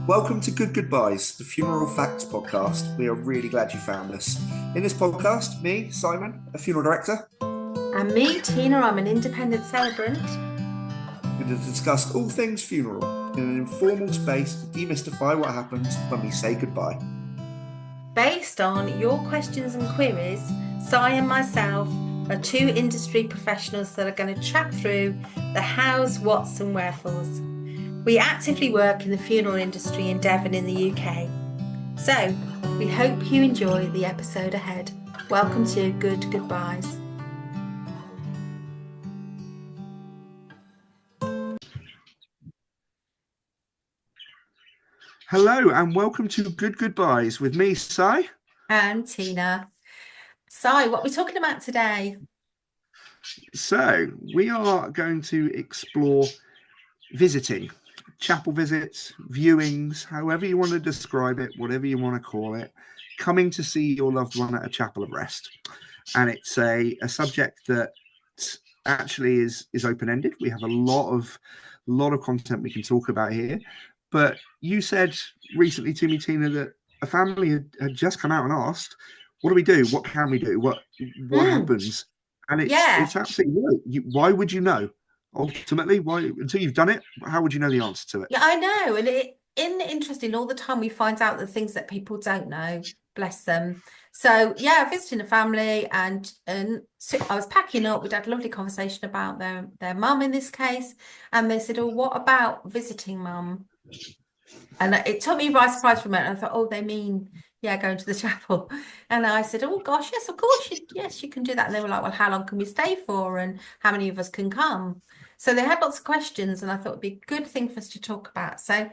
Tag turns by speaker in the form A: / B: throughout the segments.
A: Welcome to Good Goodbyes, the funeral facts podcast. We are really glad you found us. In this podcast, me, Simon, a funeral director,
B: And me, Tina, I'm an independent celebrant.
A: we're going to discuss all things funeral in an informal space to demystify what happens when we say goodbye.
B: Based on your questions and queries, Si and myself are two industry professionals that are going to chat through the hows, whats and wherefores. We actively work in the funeral industry in Devon in the UK. So, we hope you enjoy the episode ahead. Welcome to Good Goodbyes.
A: Hello and welcome to Good Goodbyes with me, Si.
B: And Tina. Si, what are we talking about today?
A: So, we are going to explore visiting, chapel visits, viewings, however you want to describe it, whatever you want to call it, coming to see your loved one at a chapel of rest. And it's a subject that actually is open-ended. We have a lot of content we can talk about here. But you said recently to me, Tina, that a family had just come out and asked, what do we do? What can we do? What happens? And it's absolutely right. Why would you know? Ultimately, why, until you've done it, how would you know the answer to it?
B: Yeah, I know. And interesting, all the time we find out the things that people don't know. Bless them. So yeah, visiting a family and so I was packing up. We'd had a lovely conversation about their mum in this case. And they said, oh, what about visiting mum? And it took me by surprise for a minute. I thought, oh, they mean, yeah, going to the chapel. And I said, oh gosh, yes, of course, yes, you can do that. And they were like, well, how long can we stay for? And how many of us can come? So they had lots of questions, and I thought it'd be a good thing for us to talk about. So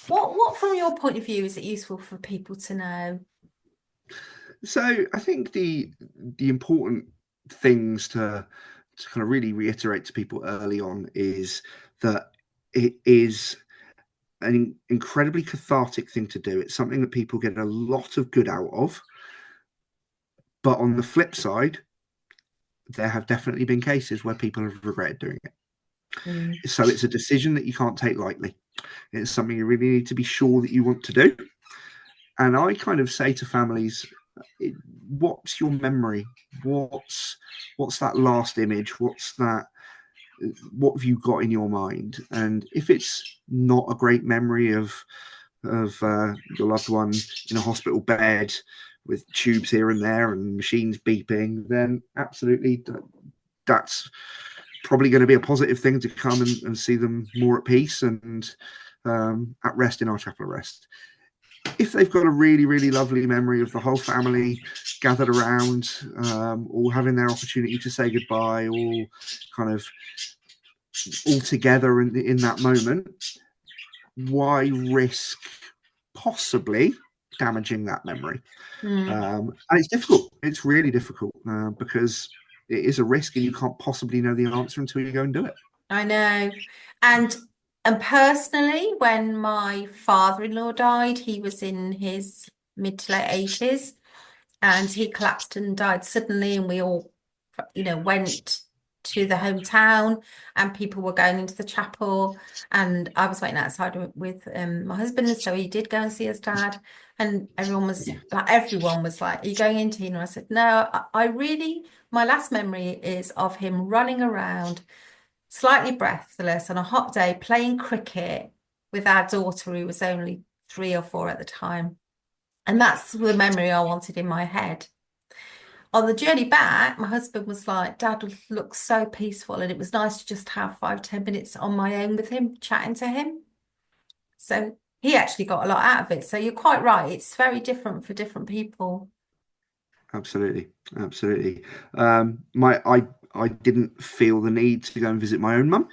B: what from your point of view is it useful for people to know?
A: So I think the important things to kind of really reiterate to people early on is that it is an incredibly cathartic thing to do. It's something that people get a lot of good out of. But on the flip side, there have definitely been cases where people have regretted doing it. So it's a decision that you can't take lightly. It's something you really need to be sure that you want to do. And I kind of say to families, what's your memory? What's that last image? What have you got in your mind? And if it's not a great memory of your loved one in a hospital bed with tubes here and there and machines beeping, then absolutely that's probably going to be a positive thing to come and see them more at peace and at rest in our chapel of rest. If they've got a really, really lovely memory of the whole family gathered around, all having their opportunity to say goodbye, all kind of all together in that moment, why risk possibly damaging that memory? And it's difficult. It's really difficult because it is a risk and you can't possibly know the answer until you go and do it.
B: I know. And personally, when my father-in-law died, he was in his mid to late 80s and he collapsed and died suddenly, and we all, went to the hometown and people were going into the chapel, and I was waiting outside with my husband, and so he did go and see his dad, and everyone was like, are you going in, Tina? I said, no, I really, my last memory is of him running around slightly breathless on a hot day playing cricket with our daughter, who was only 3 or 4 at the time. And that's the memory I wanted in my head. On the journey back, my husband was like, Dad looks so peaceful, and it was nice to just have 5-10 minutes on my own with him, chatting to him. So he actually got a lot out of it. So you're quite right. It's very different for different people.
A: Absolutely. I didn't feel the need to go and visit my own mum.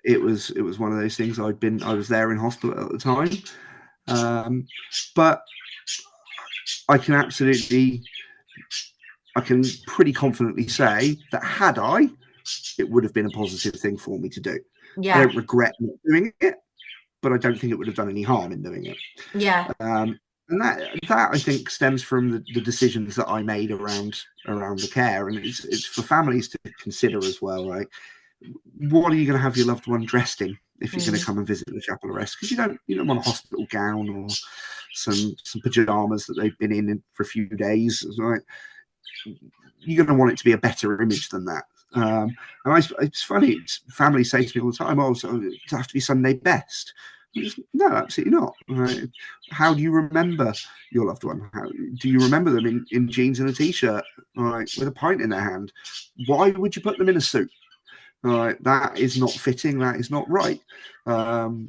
A: It was one of those things. I was there in hospital at the time, but I can pretty confidently say that had it would have been a positive thing for me to do.
B: Yeah.
A: I don't regret not doing it, but I don't think it would have done any harm in doing it.
B: Yeah.
A: And that I think stems from the decisions that I made around the care, and it's for families to consider as well, right? What are you going to have your loved one dressed in? if you're going to
B: Mm.
A: come and visit the chapel arrest, because you don't want a hospital gown or some pajamas that they've been in for a few days, right? You're going to want it to be a better image than that. It's funny. Families say to me all the time, "Oh, so it have to be Sunday best." No, absolutely not. Right? How do you remember your loved one? How do you remember them in jeans and a t-shirt, right, with a pint in their hand? Why would you put them in a suit? Right, that is not fitting. That is not right.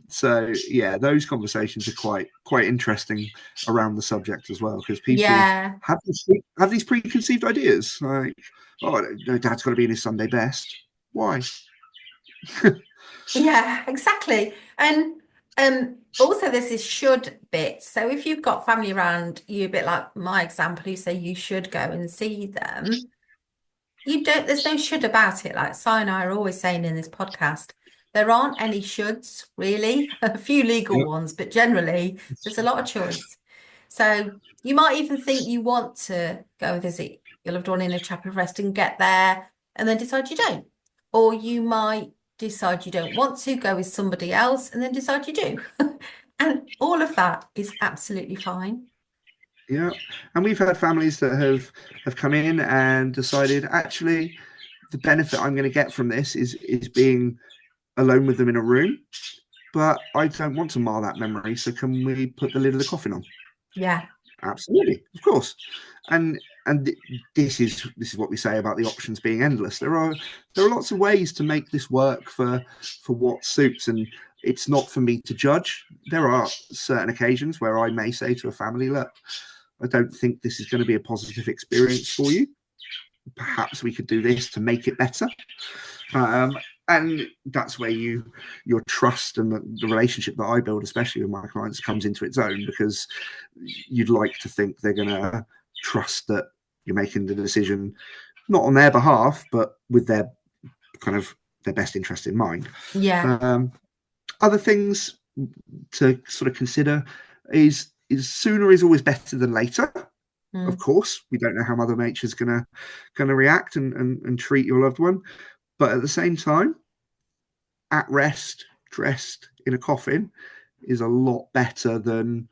A: So yeah, those conversations are quite interesting around the subject as well, because people
B: Yeah.
A: have these preconceived ideas like, oh no, Dad's got to be in his Sunday best. Why?
B: Yeah, exactly. And also there's this should bit. So if you've got family around you, a bit like my example, who say you should go and see them, you don't, there's no should about it. Like Si and I are always saying in this podcast, there aren't any shoulds, really. A few legal
A: Yep.
B: ones, but generally there's a lot of choice. So you might even think you want to go and visit your loved one in a chapel of rest and get there and then decide you don't. Or you might decide you don't want to go with somebody else and then decide you do. And all of that is absolutely fine.
A: Yeah, and we've had families that have come in and decided, actually, the benefit I'm going to get from this is being alone with them in a room, but I don't want to mar that memory. So can we put the lid of the coffin on?
B: Yeah.
A: Absolutely, of course. And this is what we say about the options being endless. There are lots of ways to make this work for what suits, and it's not for me to judge. There are certain occasions where I may say to a family, look, I don't think this is going to be a positive experience for you. Perhaps we could do this to make it better. And that's where your trust and the relationship that I build, especially with my clients, comes into its own, because you'd like to think they're going to trust that you're making the decision not on their behalf, but with their best interest in mind.
B: Yeah.
A: Other things to sort of consider is sooner is always better than later. Of
B: Mm.
A: course, we don't know how Mother Nature's gonna react and treat your loved one, but at the same time, at rest, dressed in a coffin, is a lot better than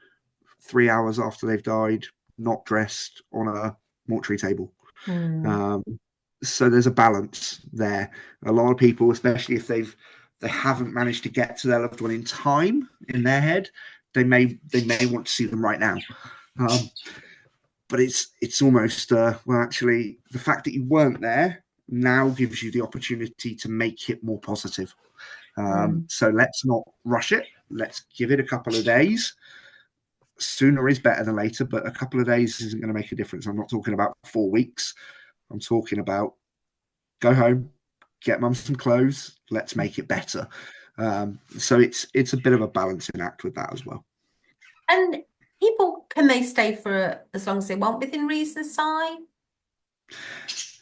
A: 3 hours after they've died, not dressed on a mortuary table.
B: Mm.
A: Um, so there's a balance there. A lot of people, especially if they haven't managed to get to their loved one in time in their head, they may want to see them right now. But it's almost well, actually, the fact that you weren't there now gives you the opportunity to make it more positive.
B: Mm.
A: So let's not rush it. Let's give it a couple of days. Sooner is better than later, but a couple of days isn't going to make a difference. I'm not talking about 4 weeks. I'm talking about go home, get mum some clothes. Let's make it better. So it's a bit of a balancing act with that as well.
B: And people, can they stay for as long as they want within reason, Si?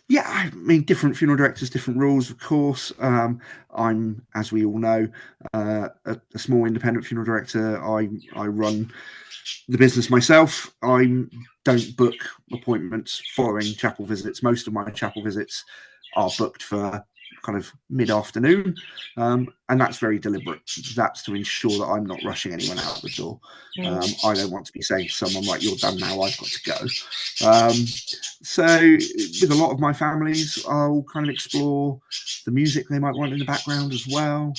A: Yeah, I mean, different funeral directors, different rules, of course. I'm, as we all know, a small independent funeral director. I run the business myself. I don't book appointments following chapel visits. Most of my chapel visits are booked for kind of mid-afternoon, and that's very deliberate. That's to ensure that I'm not rushing anyone out the door. I don't want to be saying to someone, like, you're done now, I've got to go. So with a lot of my families, I'll kind of explore the music they might want in the background as well,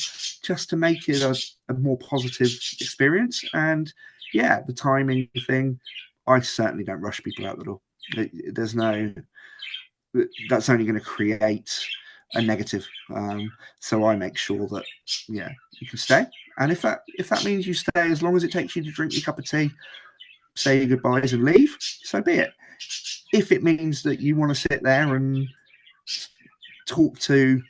A: just to make it a more positive experience. And yeah, the timing thing, I certainly don't rush people out the door. There's no, that's only going to create a negative. So I make sure that, yeah, you can stay. And if that means you stay, as long as it takes you to drink your cup of tea, say your goodbyes and leave, so be it. If it means that you want to sit there and talk to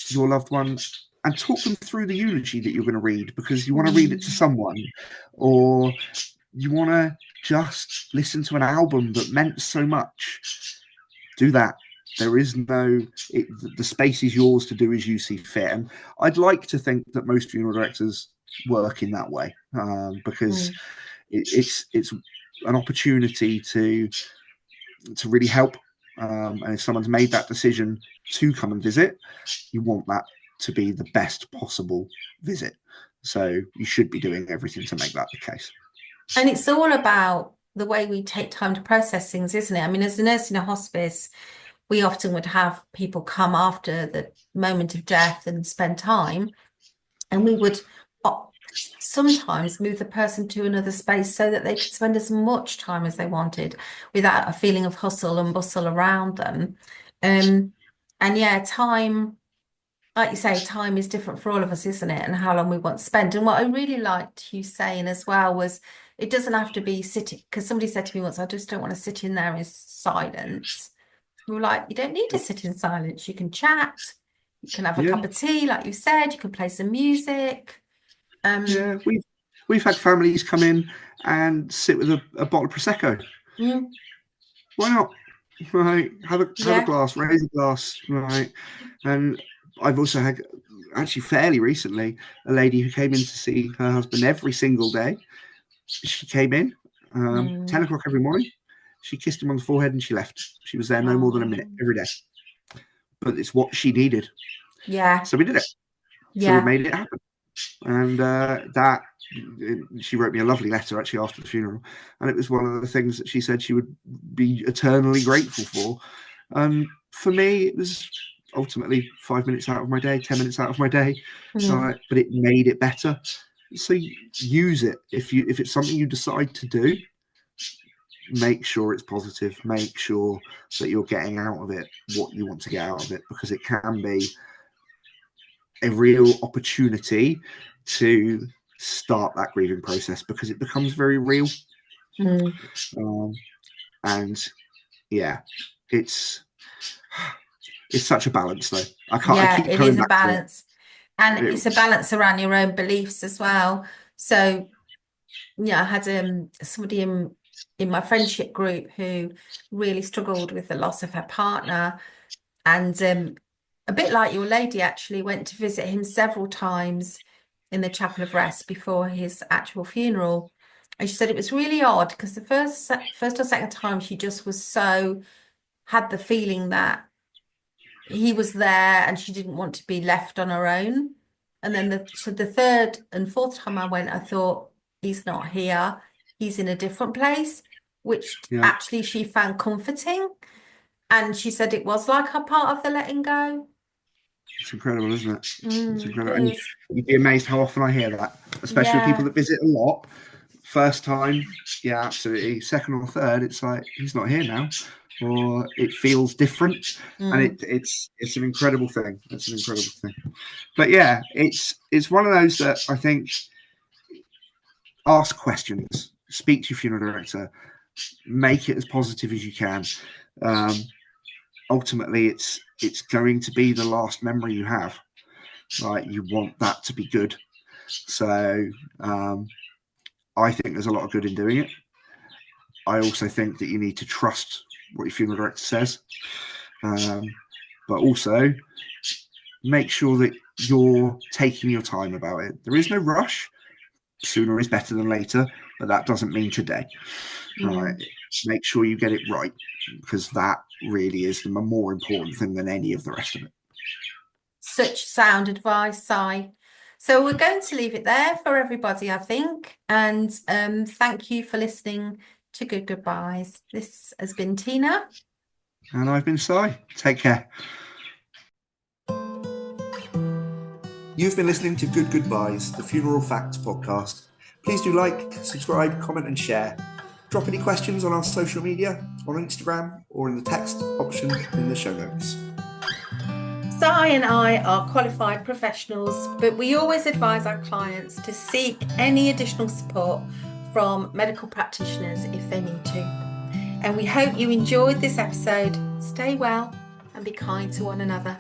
A: your loved one and talk them through the eulogy that you're going to read, because you want to read it to someone, or you want to just listen to an album that meant so much, do that. There is no, the space is yours to do as you see fit. And I'd like to think that most funeral directors work in that way, because it's an opportunity to really help. And if someone's made that decision to come and visit, you want that to be the best possible visit. So you should be doing everything to make that the case.
B: And it's all about the way we take time to process things, isn't it? I mean, as a nurse in a hospice, we often would have people come after the moment of death and spend time, and we would sometimes move the person to another space so that they could spend as much time as they wanted without a feeling of hustle and bustle around them. And yeah, time, like you say, time is different for all of us, isn't it? And how long we want to spend. And what I really liked you saying as well was it doesn't have to be sitting, because somebody said to me once, I just don't want to sit in there in silence. We were like, you don't need to sit in silence. You can chat, you can have a cup of tea, like you said, you can play some music.
A: Yeah, we've had families come in and sit with a bottle of prosecco. Why not? Right, have a glass, raise a glass, right? And I've also had, actually fairly recently, a lady who came in to see her husband every single day. She came in 10 o'clock every morning. She kissed him on the forehead and she left. She was there no more than a minute every day. But it's what she needed.
B: Yeah.
A: So we did it. So we made it happen. And that, she wrote me a lovely letter actually after the funeral. And it was one of the things that she said she would be eternally grateful for. For me, it was ultimately 5 minutes out of my day, 10 minutes out of my day. But it made it better. So use it. If it's something you decide to do, make sure it's positive. Make sure that you're getting out of it what you want to get out of it, because it can be a real opportunity to start that grieving process, because it becomes very real. And yeah, it's such a balance though.
B: It is a balance. And it's a balance around your own beliefs as well. So yeah, I had somebody in my friendship group who really struggled with the loss of her partner, and a bit like your lady, actually went to visit him several times in the chapel of rest before his actual funeral. And she said it was really odd because the first or second time she just was had the feeling that he was there and she didn't want to be left on her own. And then the third and fourth time I went, I thought, he's not here, he's in a different place, which actually she found comforting. And she said it was like a part of the letting go.
A: It's incredible, isn't it? It's incredible. And you'd be amazed how often I hear that, especially with people that visit a lot. First time, yeah, absolutely. Second or third, it's like, he's not here now, or it feels different. And it's an incredible thing. It's an incredible thing. But yeah, it's one of those that I think, ask questions, speak to your funeral director, make it as positive as you can. Ultimately, it's going to be the last memory you have. Right, you want that to be good. So I think there's a lot of good in doing it. I also think that you need to trust what your funeral director says, but also make sure that you're taking your time about it. There is no rush. Sooner is better than later, but that doesn't mean today. Right, make sure you get it right, because that really is the more important thing than any of the rest of it.
B: Such sound advice, Si. So we're going to leave it there for everybody, I think. And thank you for listening to Good Goodbyes. This has been Tina.
A: And I've been Si. Take care. You've been listening to Good Goodbyes, the Funeral Facts podcast. Please do like, subscribe, comment and share. Drop any questions on our social media, on Instagram, or in the text option in the show notes.
B: Si and I are qualified professionals, but we always advise our clients to seek any additional support from medical practitioners if they need to. And we hope you enjoyed this episode. Stay well and be kind to one another.